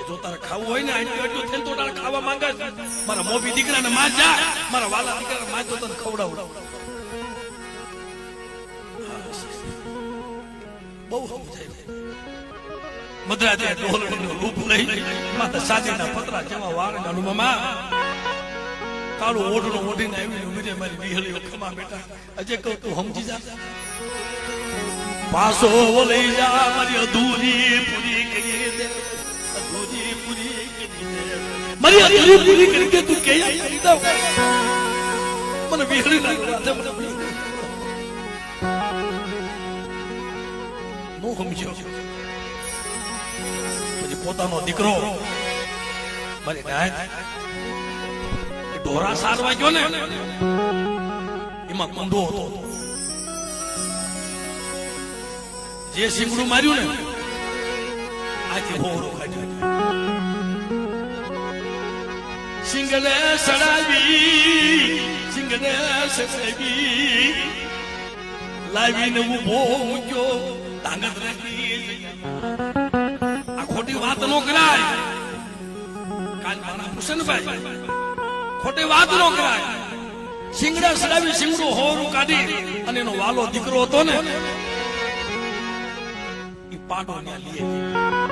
જો તારે ખાવું હોય ને એટલું થઈને તો તારે ખાવા માંગે મારા મોભી દીકરાને માં જા મારા વાલા દીકરાને માં તો તને ખવડાવું બહુ સમજાય મધરાતે ઢોલનો રૂપ લઈ માતા સાજીના પતરા જેવા વાળ ગાલુમાં કાળું ઓઢણું ઓઢીને આવી ઉભી મારી વિહળીઓ ખમા બેટા અજે કહું તું સમજી જા પાસો લઈ જા મારી અધૂરી પૂરી કરી દે અધૂરી પૂરી કરી દે મારી અધૂરી પૂરી કરી તું કે કરી દો મને વિહળી લાગે મને નો સમજો પછી પોતાનો દીકરો મારી ગાય ઢોરા સારવા ગયો ને એમાં કંદો હતો જે સિંગડું માર્યું ને આથી હોરો કાઢ્યો સિંગડે સડાવી લાવીને ઉભો મૂક્યો તાંગત રાખી આ ખોટી વાત નો કરાય કાલ મારા ભૂષણભાઈ ખોટી વાત નો કરાય સિંગડા સડાવી સિંગડું હોરું કાઢી અને એનો વાલો દીકરો હતો ને એ પાડો ત્યાં લઈ